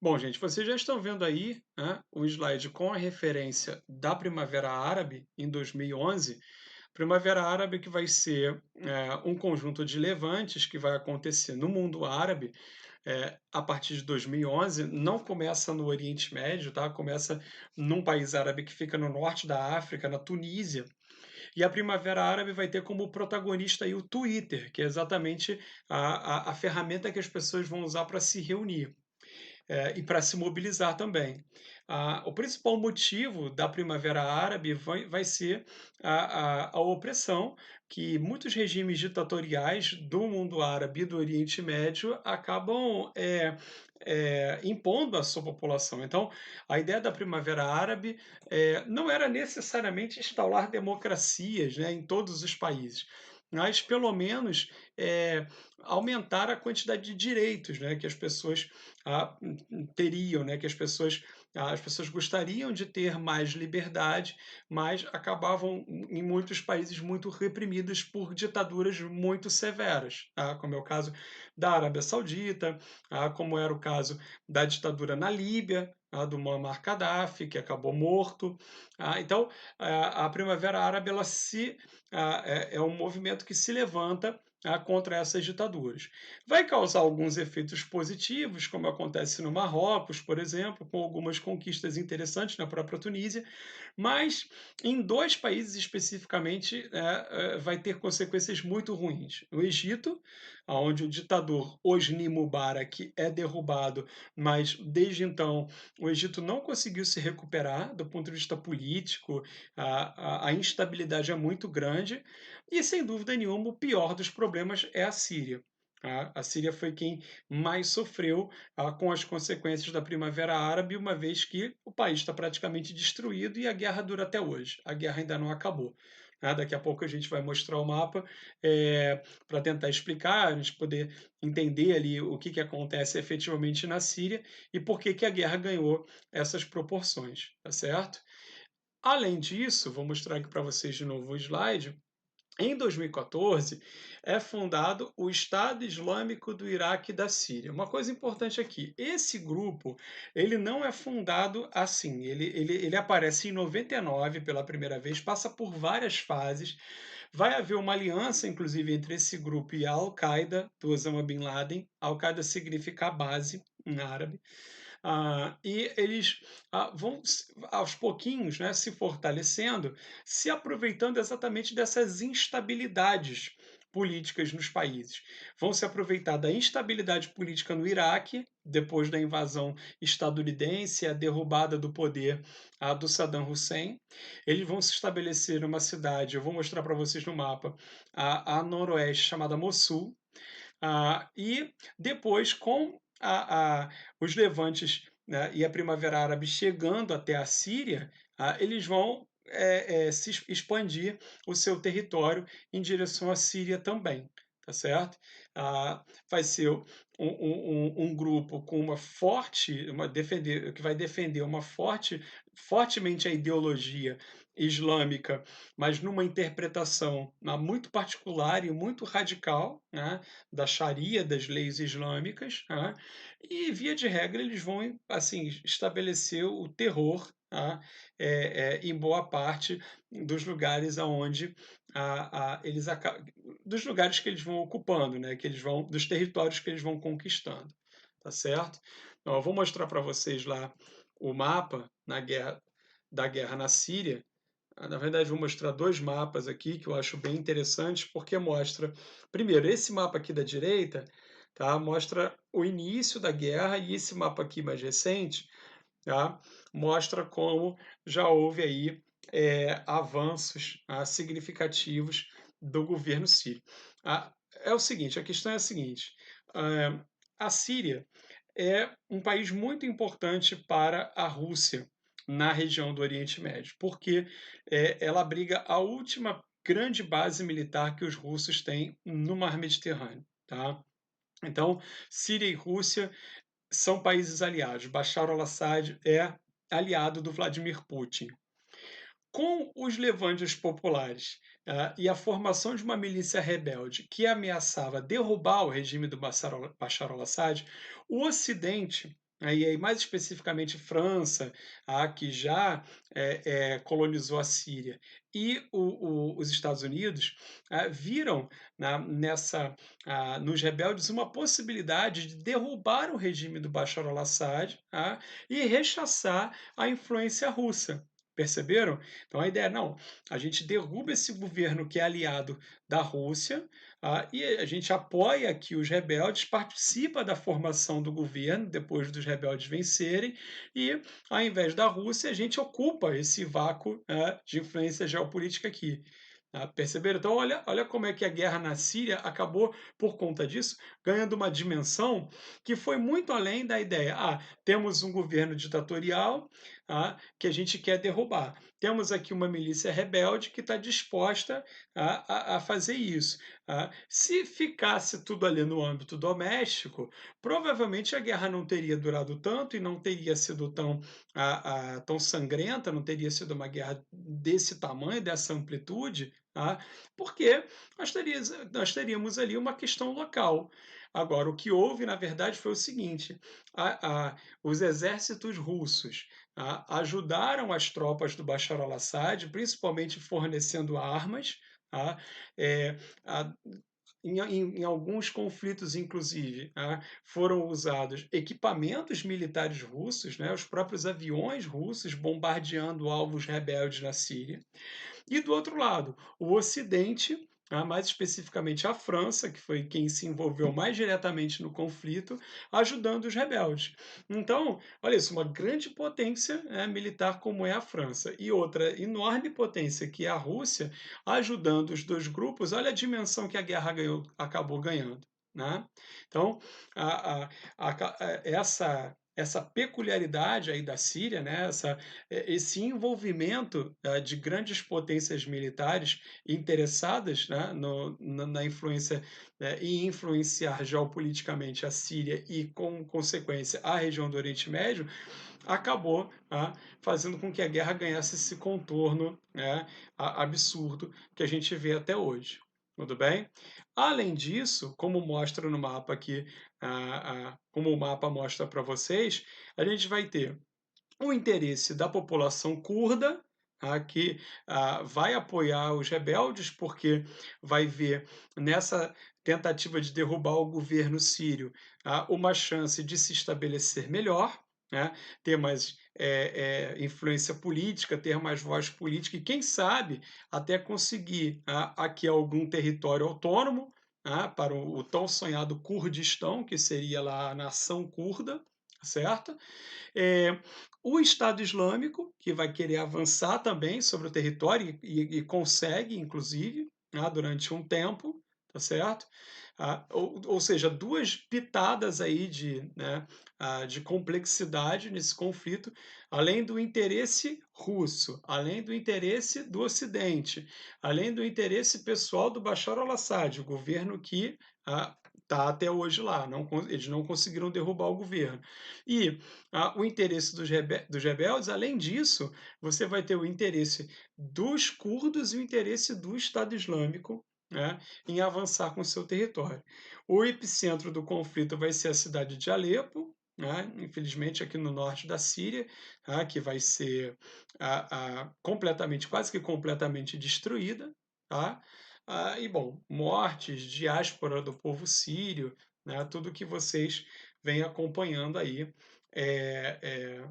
Bom, gente, vocês já estão vendo aí, né, o slide com a referência da Primavera Árabe em 2011. Primavera Árabe que vai ser um conjunto de levantes que vai acontecer no mundo árabe a partir de 2011. Não começa no Oriente Médio, tá? Começa num país árabe que fica no norte da África, na Tunísia. E a Primavera Árabe vai ter como protagonista aí o Twitter, que é exatamente a ferramenta que as pessoas vão usar para se reunir e para se mobilizar também. O principal motivo da Primavera Árabe vai ser a opressão que muitos regimes ditatoriais do mundo árabe e do Oriente Médio acabam impondo à sua população. Então, a ideia da Primavera Árabe não era necessariamente instaurar democracias, né, em todos os países, mas pelo menos aumentar a quantidade de direitos, né, que as pessoas ah, teriam, né, que as pessoas gostariam de ter mais liberdade, mas acabavam em muitos países muito reprimidos por ditaduras muito severas, tá? Como é o caso da Arábia Saudita, como era o caso da ditadura na Líbia, do Muammar Gaddafi, que acabou morto. Então, a Primavera Árabe é um movimento que se levanta contra essas ditaduras. Vai causar alguns efeitos positivos, como acontece no Marrocos, por exemplo, com algumas conquistas interessantes na própria Tunísia, mas em 2 países especificamente, vai ter consequências muito ruins. No Egito, aonde o ditador Hosni Mubarak é derrubado, mas desde então o Egito não conseguiu se recuperar do ponto de vista político, a instabilidade é muito grande, e sem dúvida nenhuma o pior dos problemas é a Síria. A Síria foi quem mais sofreu com as consequências da Primavera Árabe, uma vez que o país está praticamente destruído e a guerra dura até hoje. A guerra ainda não acabou. Daqui a pouco a gente vai mostrar o mapa para tentar explicar, a gente poder entender ali o que acontece efetivamente na Síria e por que a guerra ganhou essas proporções, tá certo? Além disso, vou mostrar aqui para vocês de novo o slide. Em 2014, é fundado o Estado Islâmico do Iraque e da Síria. Uma coisa importante aqui, esse grupo, ele não é fundado assim, ele aparece em 99 pela primeira vez, passa por várias fases, vai haver uma aliança, inclusive, entre esse grupo e a Al-Qaeda, do Osama Bin Laden. Al-Qaeda significa a base em árabe. E eles vão aos pouquinhos, né, se fortalecendo, se aproveitando exatamente dessas instabilidades políticas nos países. Vão se aproveitar da instabilidade política no Iraque, depois da invasão estadunidense, a derrubada do poder do Saddam Hussein. Eles vão se estabelecer numa cidade, eu vou mostrar para vocês no mapa, a noroeste, chamada Mossul, e depois, com os levantes, né, e a Primavera Árabe chegando até a Síria, eles vão se expandir o seu território em direção à Síria também, tá certo? Vai ser um grupo com uma forte, que vai defender fortemente a ideologia islâmica, mas numa interpretação muito particular e muito radical, né, da Sharia, das leis islâmicas, né, e via de regra eles vão assim estabelecer o terror, tá, em boa parte dos lugares aonde eles dos lugares que eles vão ocupando, né, dos territórios que eles vão conquistando, tá certo? Então, eu vou mostrar para vocês lá o mapa da guerra na Síria. Na verdade, vou mostrar 2 mapas aqui que eu acho bem interessantes, porque mostra, primeiro, esse mapa aqui da direita, tá, mostra o início da guerra, e esse mapa aqui mais recente, tá, mostra como já houve aí, avanços, significativos do governo sírio. É o seguinte, a questão é a seguinte, a Síria é um país muito importante para a Rússia na região do Oriente Médio, porque ela abriga a última grande base militar que os russos têm no mar Mediterrâneo, tá? Então, Síria e Rússia são países aliados. Bashar al-Assad é aliado do Vladimir Putin. Com os levantes populares e a formação de uma milícia rebelde que ameaçava derrubar o regime do Bashar al-Assad, o Ocidente aí mais especificamente França, que já colonizou a Síria, e os Estados Unidos viram nos rebeldes uma possibilidade de derrubar o regime do Bashar al-Assad, e rechaçar a influência russa. Perceberam? Então a ideia é, não, a gente derruba esse governo que é aliado da Rússia, e a gente apoia aqui os rebeldes, participa da formação do governo depois dos rebeldes vencerem, e ao invés da Rússia, a gente ocupa esse vácuo de influência geopolítica aqui. Perceberam? Então, olha como é que a guerra na Síria acabou, por conta disso, ganhando uma dimensão que foi muito além da ideia. Temos um governo ditatorial que a gente quer derrubar. Temos aqui uma milícia rebelde que está disposta a fazer isso. Se ficasse tudo ali no âmbito doméstico, provavelmente a guerra não teria durado tanto e não teria sido tão sangrenta, não teria sido uma guerra desse tamanho, dessa amplitude, porque nós teríamos ali uma questão local. Agora, o que houve, na verdade, foi o seguinte: os exércitos russos ajudaram as tropas do Bashar al-Assad, principalmente fornecendo armas. É, a, em alguns conflitos, inclusive, foram usados equipamentos militares russos, né, os próprios aviões russos bombardeando alvos rebeldes na Síria. E do outro lado, o Ocidente, mais especificamente a França, que foi quem se envolveu mais diretamente no conflito, ajudando os rebeldes. Então, olha isso, uma grande potência militar como é a França e outra enorme potência que é a Rússia, ajudando os dois grupos. Olha a dimensão que a guerra acabou ganhando. Né? Então, essa peculiaridade aí da Síria, né, esse envolvimento de grandes potências militares interessadas, né, na influência e influenciar geopoliticamente a Síria e, com consequência, a região do Oriente Médio, acabou fazendo com que a guerra ganhasse esse contorno absurdo que a gente vê até hoje. Tudo bem? Além disso, como mostra no mapa aqui, como o mapa mostra para vocês, a gente vai ter o interesse da população curda, que vai apoiar os rebeldes, porque vai ver nessa tentativa de derrubar o governo sírio uma chance de se estabelecer melhor, né, ter mais influência política, ter mais voz política e, quem sabe, até conseguir aqui algum território autônomo para o tão sonhado Kurdistão, que seria lá a nação curda, certo? É, o Estado Islâmico, que vai querer avançar também sobre o território e consegue, inclusive, durante um tempo, tá certo? Ou seja, duas pitadas aí de complexidade nesse conflito, além do interesse russo, além do interesse do Ocidente, além do interesse pessoal do Bashar al-Assad, o governo que está até hoje lá, eles não conseguiram derrubar o governo. E o interesse dos rebeldes, além disso, você vai ter o interesse dos curdos e o interesse do Estado Islâmico, né, em avançar com o seu território. O epicentro do conflito vai ser a cidade de Alepo, né, infelizmente aqui no norte da Síria, que vai ser quase que completamente destruída. Tá? E, bom, mortes, diáspora do povo sírio, né, tudo que vocês vêm acompanhando aí é, é,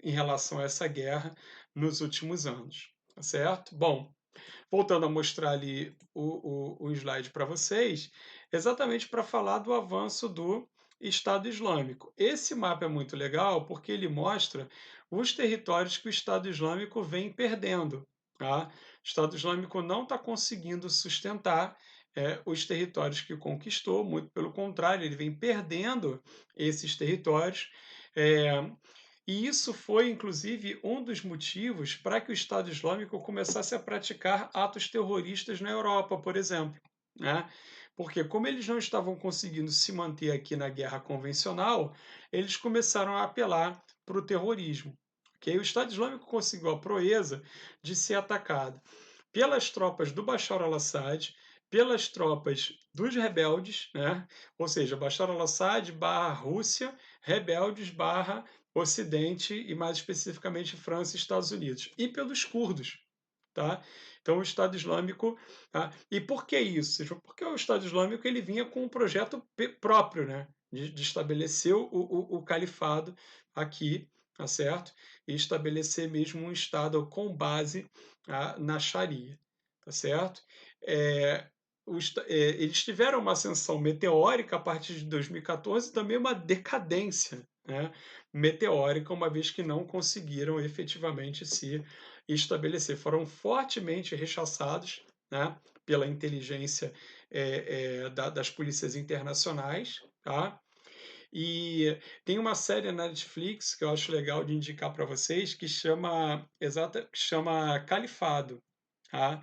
em relação a essa guerra nos últimos anos, tá certo? Bom, voltando a mostrar ali o slide para vocês, exatamente para falar do avanço do Estado Islâmico. Esse mapa é muito legal porque ele mostra os territórios que o Estado Islâmico vem perdendo. Tá? O Estado Islâmico não está conseguindo sustentar os territórios que conquistou, muito pelo contrário, ele vem perdendo esses territórios. É, e isso foi, inclusive, um dos motivos para que o Estado Islâmico começasse a praticar atos terroristas na Europa, por exemplo. Né? Porque, como eles não estavam conseguindo se manter aqui na guerra convencional, eles começaram a apelar para o terrorismo. Okay? O Estado Islâmico conseguiu a proeza de ser atacado pelas tropas do Bashar al-Assad, pelas tropas dos rebeldes, né? Ou seja, Bashar al-Assad barra Rússia, rebeldes barra Ocidente e mais especificamente França e Estados Unidos, e pelos curdos, tá? Então o Estado Islâmico, tá? E por que isso? Porque o Estado Islâmico ele vinha com um projeto próprio, né? De estabelecer o califado aqui, tá certo? E estabelecer mesmo um Estado com base na Sharia, tá certo? É, eles tiveram uma ascensão meteórica a partir de 2014 e também uma decadência, né, meteórica, uma vez que não conseguiram efetivamente se estabelecer. Foram fortemente rechaçados, né, pela inteligência das polícias internacionais. Tá? E tem uma série na Netflix que eu acho legal de indicar para vocês que chama Califado. Tá?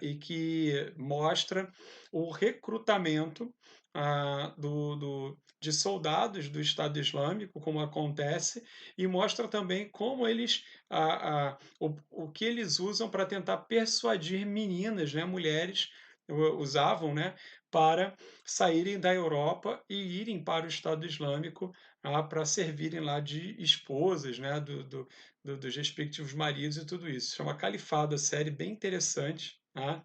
E que mostra o recrutamento de soldados do Estado Islâmico, como acontece, e mostra também como eles, o que eles usam para tentar persuadir meninas, né, mulheres, usavam, né, para saírem da Europa e irem para o Estado Islâmico para servirem lá de esposas, né, dos respectivos maridos e tudo isso. Chama Califado, a série bem interessante, tá?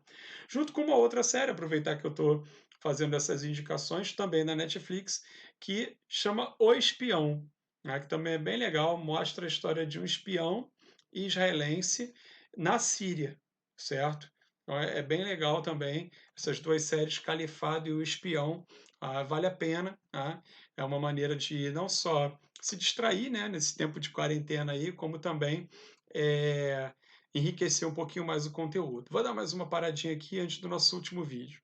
Junto com uma outra série, aproveitar que eu estou fazendo essas indicações, também na Netflix, que chama O Espião, né? Que também é bem legal, mostra a história de um espião israelense na Síria, certo? Então é bem legal também, essas duas séries, Califado e O Espião, vale a pena, tá? É uma maneira de não só se distrair, né, nesse tempo de quarentena aí, como também enriquecer um pouquinho mais o conteúdo. Vou dar mais uma paradinha aqui antes do nosso último vídeo.